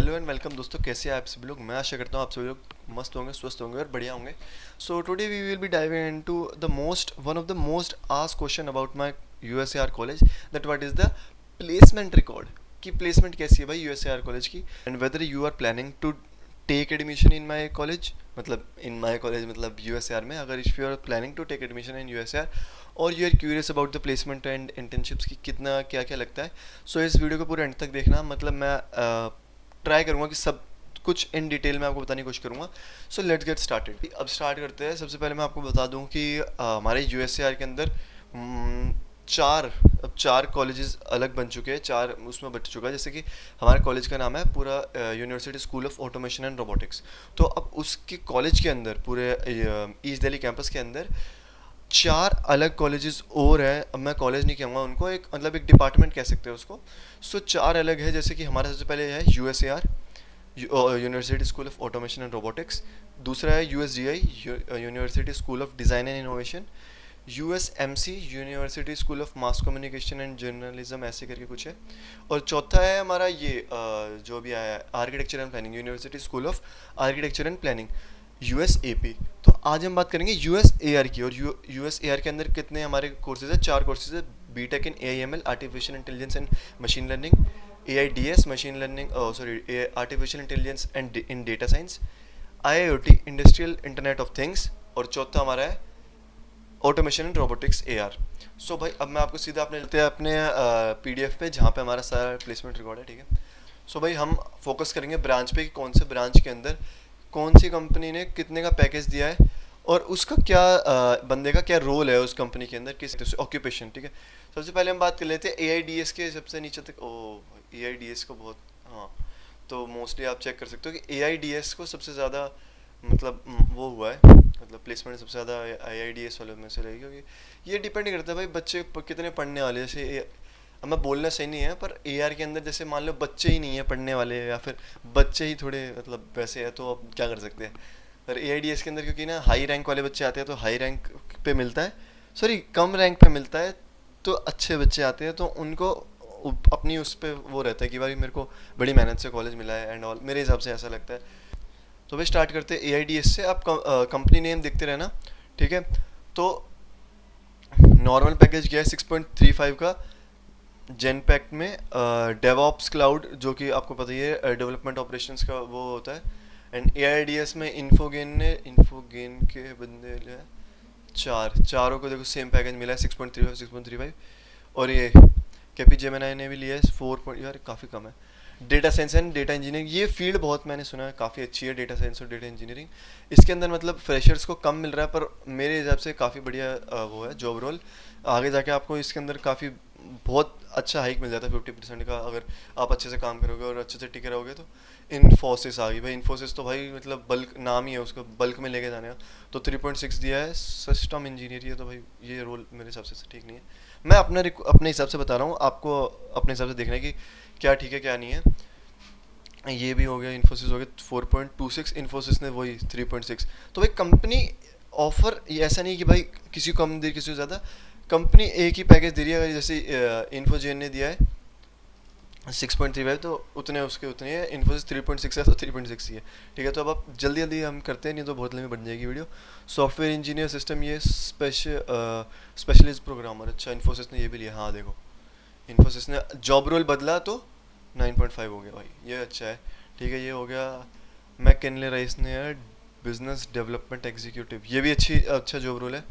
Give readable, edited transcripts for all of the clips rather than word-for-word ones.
Hello and welcome दोस्तों, कैसे हैं आप सभी लोग। मैं आशा करता हूँ आप सभी लोग मस्त होंगे, स्वस्थ होंगे और बढ़िया होंगे। So today we will be diving into the most one of the most asked question about my USAR college, that what is the placement record. की प्लेसमेंट कैसी है भाई यूएसएआर कॉलेज की, and whether you are planning to take admission in my college, मतलब in my college मतलब USAR में। अगर if you are planning to take admission in USAR और you are curious about the placement and internships की कितना क्या क्या लगता है, सो इस वीडियो को पूरे एंड तक देखना। मतलब मैं ट्राई करूँगा कि सब कुछ इन डिटेल में आपको बताने की कोशिश करूँगा। So let's get started. अब स्टार्ट करते हैं। सबसे पहले मैं आपको बता दूँ कि हमारे यूएसएआर के अंदर चार कॉलेजेस अलग बन चुके हैं, चार उसमें बच चुका है। जैसे कि हमारे कॉलेज का नाम है पूरा university school of automation and robotics. तो अब उसके कॉलेज के अंदर पूरे ईस्ट दिल्ली कैंपस के अंदर चार अलग कॉलेजेस और हैं। अब मैं कॉलेज नहीं कहूँगा उनको, एक मतलब एक डिपार्टमेंट कह सकते हैं उसको। सो चार अलग है। जैसे कि हमारा सबसे पहले है USAR, university school of automation and robotics. दूसरा है USDI, university school of design and innovation. USMC, university school of mass communication and journalism, ऐसे करके कुछ है। और चौथा है हमारा ये जो भी आया है architecture and planning, university school of architecture and planning, USAP. तो आज हम बात करेंगे यूएसएआर की। और यूएसएआर के अंदर कितने हमारे कोर्सेज है? चार कोर्सेज है। BTech in AIML, artificial intelligence and machine learning. AIDS, machine learning sorry artificial intelligence and in data science. IIOT, industrial internet of things. और चौथा हमारा है automation and robotics AR. So भाई अब मैं आपको सीधा अपने लेते हैं अपने पीडीएफ पे, जहाँ पे हमारा सारा प्लेसमेंट रिकॉर्ड है, ठीक है। सो भाई हम फोकस करेंगे ब्रांच पे कि कौन से ब्रांच के अंदर कौन सी कंपनी ने कितने का पैकेज दिया है और उसका क्या बंदे का क्या रोल है उस कंपनी के अंदर, किस ऑक्यूपेशन, ठीक है। सबसे पहले हम बात कर लेते हैं एआईडीएस के सबसे नीचे तक। ओ एआईडीएस को बहुत, हाँ, तो मोस्टली आप चेक कर सकते हो कि एआईडीएस को सबसे ज़्यादा मतलब वो हुआ है, मतलब प्लेसमेंट सबसे ज़्यादा आईआईडीएस वालों में से रहेगी। क्योंकि ये डिपेंड करता है भाई बच्चे कितने पढ़ने वाले हैं। जैसे अब मैं बोलना सही नहीं है, पर एआर के अंदर जैसे मान लो बच्चे ही नहीं है पढ़ने वाले, या फिर बच्चे ही थोड़े मतलब वैसे है, तो अब क्या कर सकते हैं। पर एआईडीएस के अंदर क्योंकि ना हाई रैंक वाले बच्चे आते हैं तो हाई रैंक पे मिलता है, सॉरी कम रैंक पे मिलता है, तो अच्छे बच्चे आते हैं तो उनको अपनी उस पर वो रहता है कि भाई मेरे को बड़ी मेहनत से कॉलेज मिला है एंड ऑल, मेरे हिसाब से ऐसा लगता है। तो भाई स्टार्ट करते हैं एआईडीएस से। आप कंपनी नेम देखते रहना, ठीक है। तो नॉर्मल पैकेज गया है 6.35 का जेन पैक्ट में। डेवऑप्स क्लाउड जो कि आपको पता ही है डेवलपमेंट ऑपरेशंस का वो होता है। एंड एआईडीएस में इन्फोगेन के बंदे ले चारों को देखो सेम पैकेज मिला है 6.35। और ये कैपीजेमिनाई ने भी लिया है 4 यार काफ़ी कम है। Data science and data engineering, ये फील्ड बहुत मैंने सुना है काफ़ी अच्छी है, डेटा साइंस और डेटा इंजीनियरिंग। इसके अंदर मतलब फ्रेशर्स को कम मिल रहा है, पर मेरे हिसाब से काफ़ी बढ़िया वो है जॉब रोल। आगे जाके आपको इसके अंदर काफ़ी बहुत अच्छा हाइक मिल जाता है 50% का, अगर आप अच्छे से काम करोगे और अच्छे से टिके रहोगे तो। इन्फोसिस आ गई भाई। इन्फोसिस तो भाई मतलब बल्क नाम ही है उसका, बल्क में लेके जाने का। तो 3.6 दिया है। सिस्टम इंजीनियर, ये तो भाई ये रोल मेरे हिसाब से ठीक नहीं है। मैं अपने हिसाब से बता रहा हूँ, आपको अपने हिसाब से देखना है कि क्या ठीक है क्या नहीं है। ये भी हो गया, इन्फोसिस हो गया 4.26, इन्फोसिस ने वही 3.6। तो भाई कंपनी ऑफर ऐसा नहीं कि भाई किसी को कम दे किसी को ज़्यादा, कंपनी एक ही पैकेज दे रही है। अगर जैसे इन्फोजेन ने दिया है 6.35 तो उतने उसके उतने है। इन्फोसिस 3.6 है तो 3.6 ही है, ठीक है। तो अब आप जल्दी जल्दी हम करते हैं, नहीं तो बहुत लंबी बन जाएगी वीडियो। सॉफ्टवेयर इंजीनियर सिस्टम, ये स्पेशलिस्ट प्रोग्रामर, अच्छा इन्फोसिस ने ये भी लिया। हाँ देखो इन्फोसिस ने जॉब रोल बदला तो 9.5 हो गया भाई, ये अच्छा है, ठीक है। ये हो गया। मैकिनले राइस ने है बिजनेस डेवलपमेंट एग्जीक्यूटिव, ये भी अच्छा जॉब रोल है।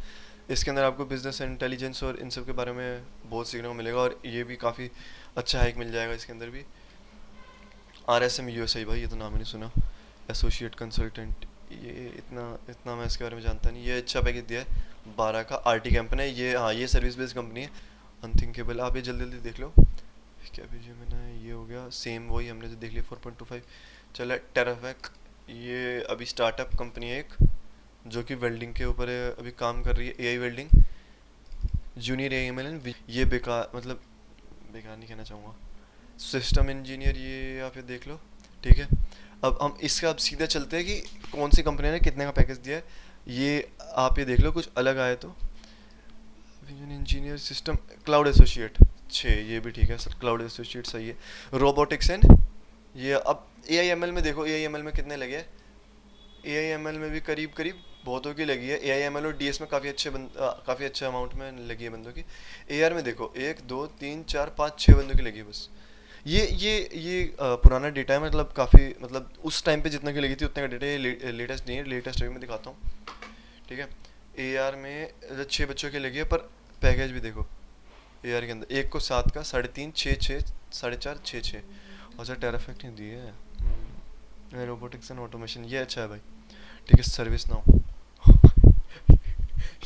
इसके अंदर आपको बिजनेस इंटेलिजेंस और इन सब के बारे में बहुत सीखने को मिलेगा, और ये भी काफ़ी अच्छा हाइक मिल जाएगा इसके अंदर भी। RSM USA भाई, ये तो नाम ही नहीं सुना। एसोसिएट कंसल्टेंट, ये इतना इतना मैं इसके बारे में जानता नहीं। ये अच्छा पैकेज दिया है 12 का। RT कंपनी है ये, हाँ ये सर्विस बेस्ड कंपनी है। अनथिंकेबल, आप ये जल्दी जल्दी देख लो। क्या भेजे मैंने, ये हो गया सेम वही हमने जो देख लिया 4.25। चला टेराफैक, ये अभी स्टार्टअप कंपनी है एक, जो कि वेल्डिंग के ऊपर अभी काम कर रही है, AI वेल्डिंग। जूनियर AML, ये बेकार, मतलब बेकार नहीं कहना चाहूँगा। सिस्टम इंजीनियर, ये आप ये देख लो, ठीक है। अब हम इसका अब सीधा चलते हैं कि कौन सी कंपनी ने कितने का पैकेज दिया है, ये आप ये देख लो। कुछ अलग आए तो vision engineer system cloud associate 6, ये भी ठीक है सर, क्लाउड एसोसिएट सही है। रोबोटिक्स एंड ये अब ए आई एम एल में देखो, ए आई एम एल में कितने लगे, ए आई एम एल में भी करीब करीब बहुतों की लगी है। ए आई एम एल और डी एस में काफ़ी अच्छे अमाउंट में लगी है बंदों की। ए आर में देखो 1 2 3 4 5 6 बंदों की लगी है बस। ये पुराना डेटा है, मतलब काफ़ी, मतलब उस टाइम पे जितना की लगी थी उतने का डेटा, ये लेटेस्ट नहीं है, लेटेस्ट अभी मैं दिखाता हूँ। ठीक है, ए आर में 6 बच्चों की लगी है, पर पैकेज भी देखो ए आर के अंदर, एक को 7 का 3.5 6 6 4.5 6 6, और सर टेराफेक्ट नहीं दी है। रोबोटिक्स एंड ऑटोमेशन ये अच्छा है भाई। ठीक है, सर्विस नाउ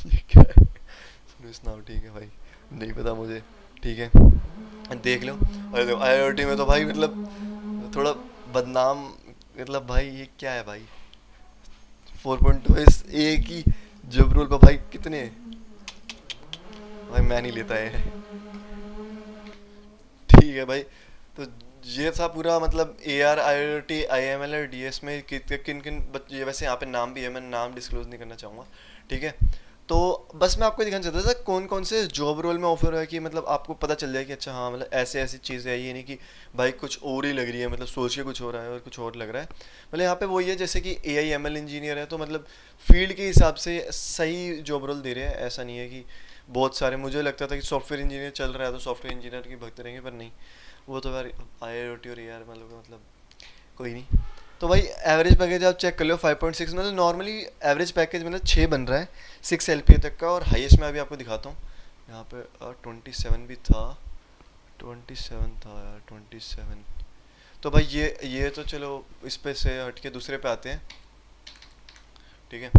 ये क्या है, सर्विस नाउ, ठीक है भाई, नहीं पता मुझे। ठीक है, देख लो। और देखो आई आई टी में तो भाई मतलब थोड़ा बदनाम, मतलब भाई ये क्या है भाई, 4.2 इस एक ही जब रोल पर भाई कितने, भाई मैं नहीं लेता है। ठीक है भाई, तो ये था पूरा, मतलब A R I O T I M L और डी एस में किन किन बच्चे, वैसे यहाँ पे नाम भी है, मैं नाम डिस्क्लोज नहीं करना चाहूँगा। ठीक है, तो बस मैं आपको दिखाना चाहता था कौन कौन से जॉब रोल में ऑफर है, कि मतलब आपको पता चल जाए कि अच्छा हाँ, मतलब ऐसे ऐसी चीज़ें है, ये नहीं कि भाई कुछ और ही लग रही है, मतलब सोच के कुछ हो रहा है और कुछ और लग रहा है। मतलब यहाँ पे वही है, जैसे कि ए आई एम एल इंजीनियर है, तो मतलब फील्ड के हिसाब से सही जॉब रोल दे रहे हैं। ऐसा नहीं है कि बहुत सारे, मुझे लगता था कि सॉफ्टवेयर इंजीनियर चल रहा है तो सॉफ्टवेयर इंजीनियर की भगते रहेंगे, पर नहीं, वो तो यार आई आई ओ टी और ए आर मतलब कोई नहीं। तो भाई एवरेज पैकेज आप चेक कर लो 5.6, मतलब नॉर्मली एवरेज पैकेज मतलब 6 बन रहा है 6 एल पी ए तक का, और हाईएस्ट में अभी आपको दिखाता हूँ। यहाँ पे 27 भी था, 27 था यार, 27। तो भाई ये तो चलो इस पे से हट के दूसरे पे आते हैं। ठीक है,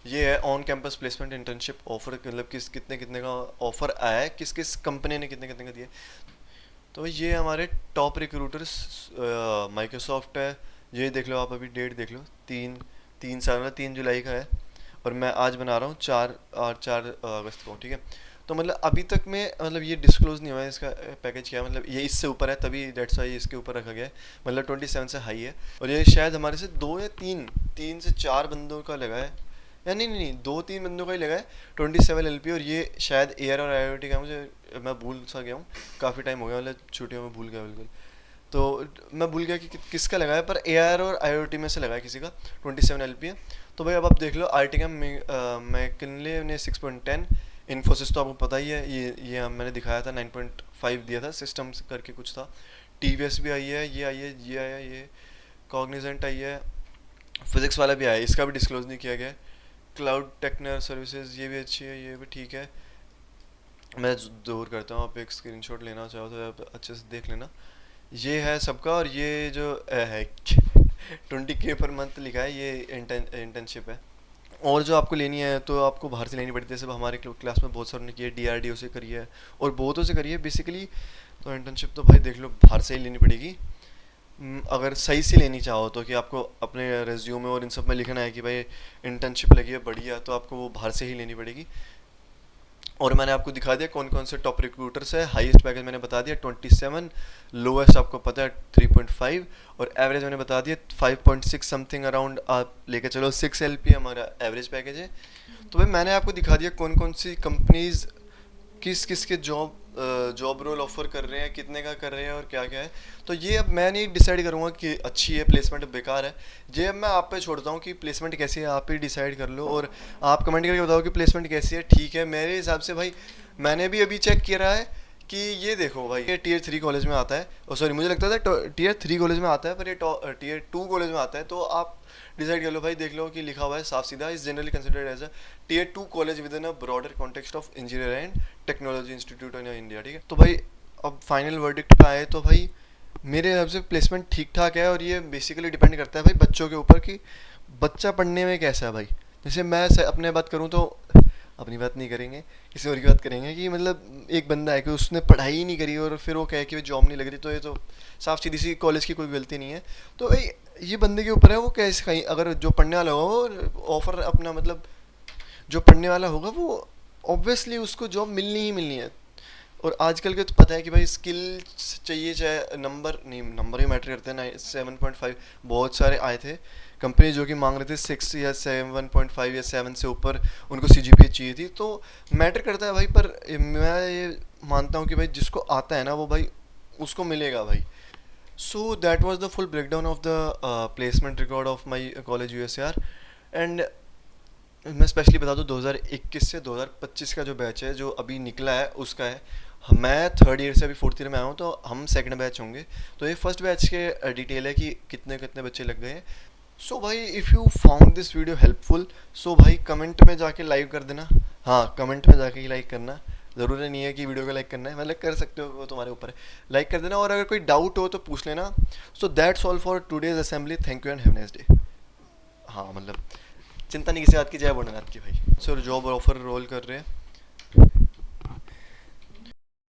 ये है on campus placement internship offer, मतलब किस कितने कितने का ऑफर आया है, किस किस कंपनी ने कितने कितने का दिया। तो भाई ये हमारे टॉप रिक्रूटर्स, माइक्रोसॉफ्ट है, ये देख लो आप, अभी डेट देख लो, 3 साल, 3 जुलाई का है, और मैं आज बना रहा हूँ 4 अगस्त को। ठीक है, तो मतलब अभी तक में, मतलब ये डिस्क्लोज नहीं हुआ है इसका पैकेज क्या है, मतलब ये इससे ऊपर है तभी डेट्स वाई इसके ऊपर रखा गया है, मतलब 27 से हाई है। और ये शायद हमारे से 2 या 3 से 4 बंदों का लगा है, या नहीं नहीं नहीं, 2 3 बंदों का ही लगा है 27 एल पी, और ये शायद एयर और आई ओ टी का, मुझे मैं भूल सा गया हूँ, काफ़ी टाइम हो गया, मतलब छुट्टियों में भूल गया बिल्कुल। तो मैं भूल गया कि किसका लगा है, पर ए आर और आई ओ टी में से लगा है किसी का, 27 एल पी है। तो भाई अब आप देख लो, आर्टिका मैकिनले ने 6.10, इन्फोसिस तो आपको पता ही है, ये मैंने दिखाया था 9.5 दिया था, सिस्टम्स करके कुछ था। टी वी एस भी आई है, ये आई है, ये आया, ये कॉग्निजेंट आई है, फिजिक्स वाला भी आया है, इसका भी डिस्क्लोज नहीं किया गया है। क्लाउड टेक्नर सर्विसेज ये भी अच्छी है, ये भी ठीक है। मैं दूर करता हूँ, आप एक स्क्रीनशॉट लेना चाहो तो आप अच्छे से देख लेना। ये है सबका, और ये जो है 20K पर मंथ लिखा है, ये इंटर्नशिप है। और जो आपको लेनी है तो आपको बाहर से लेनी पड़ती है, सब हमारे क्लास में बहुत सारों ने की है, डी आर डी ओ से करी है और बहुतों से करी है बेसिकली। तो इंटर्नशिप तो भाई देख लो बाहर से ही लेनी पड़ेगी। अगर सही से लेनी चाहो तो, कि आपको अपने रेज्यूमे और इन सब में लिखना है कि भाई इंटर्नशिप लगी है बढ़िया, तो आपको वो बाहर से ही लेनी पड़ेगी। और मैंने आपको दिखा दिया कौन कौन से टॉप रिक्रूटर्स है। हाईएस्ट पैकेज मैंने बता दिया 27, लोएस्ट आपको पता है 3.5, और एवरेज मैंने बता दिया 5.6 समथिंग अराउंड, आप लेके चलो 6 एल पी हमारा एवरेज पैकेज है। तो भाई मैंने आपको दिखा दिया कौन कौन सी कंपनीज किस किस के जॉब रोल ऑफर कर रहे हैं, कितने का कर रहे हैं और क्या क्या है। तो ये अब मैं नहीं डिसाइड करूँगा कि अच्छी है प्लेसमेंट बेकार है, ये अब मैं आप पे छोड़ता हूँ कि प्लेसमेंट कैसी है, आप ही डिसाइड कर लो, और आप कमेंट करके बताओ कि प्लेसमेंट कैसी है। ठीक है, मेरे हिसाब से भाई मैंने भी अभी चेक किया है कि ये देखो भाई, ये टीयर 3 कॉलेज में आता है, और सॉरी मुझे लगता था टीयर 3 कॉलेज में आता है, पर ये टीयर 2 कॉलेज में आता है। तो आप डिसाइड कर लो भाई, देख लो कि लिखा हुआ है साफ सीधा, is generally considered as a tier 2 college within a broader context of engineer and technology institute in India. ठीक है, तो भाई अब फाइनल वर्डिक्ट पे आए तो भाई मेरे हिसाब से प्लेसमेंट ठीक ठाक है, और ये बेसिकली डिपेंड करता है भाई बच्चों के ऊपर कि बच्चा पढ़ने में कैसा है भाई। जैसे मैं अपने बात करूँ तो, अपनी बात नहीं करेंगे, किसी और की बात करेंगे, कि मतलब एक बंदा है कि उसने पढ़ाई ही नहीं करी और फिर वो कहे कि जॉब नहीं लग रही, तो ये तो साफ सीधी सी कॉलेज की कोई गलती नहीं है। तो भाई ये बंदे के ऊपर है, वो कैसे कहीं, अगर जो पढ़ने वाला होगा वो ऑफर अपना, मतलब जो पढ़ने वाला होगा वो ऑब्वियसली उसको जॉब मिलनी ही मिलनी है। और आजकल के तो पता है कि भाई स्किल चाहिए, चाहे नंबर नहीं, नंबर ही मैटर करते हैं। 7.5 बहुत सारे आए थे कंपनी जो कि मांग रहे थे 6 या 7.5 या 7 से ऊपर उनको CGPA चाहिए थी, तो मैटर करता है भाई। पर मैं ये मानता हूँ कि भाई जिसको आता है ना वो भाई उसको मिलेगा भाई। So that was the full breakdown of the placement record of my college USAR. And मैं स्पेशली बता दूँ 2021 से 2025 का जो बैच है जो अभी निकला है उसका है। मैं थर्ड ईयर से अभी फोर्थ ईयर में आया हूँ, तो हम सेकंड बैच होंगे। तो ये फर्स्ट बैच के डिटेल है कि कितने कितने बच्चे लग गए हैं। सो भाई if you found this video helpful, so भाई कमेंट में जाके लाइक कर देना। हाँ, कमेंट में जाके ही लाइक करना, ज़रूरी नहीं है कि वीडियो को लाइक करना है, मतलब कर सकते हो, वो तुम्हारे ऊपर है। लाइक कर देना, और अगर कोई डाउट हो तो पूछ लेना। So that's all for today's assembly. Thank you and have nice day. हाँ मतलब चिंता नहीं किसी बात की, जय भोलेनाथ की भाई। सर जॉब ऑफर रोल कर रहे हैं।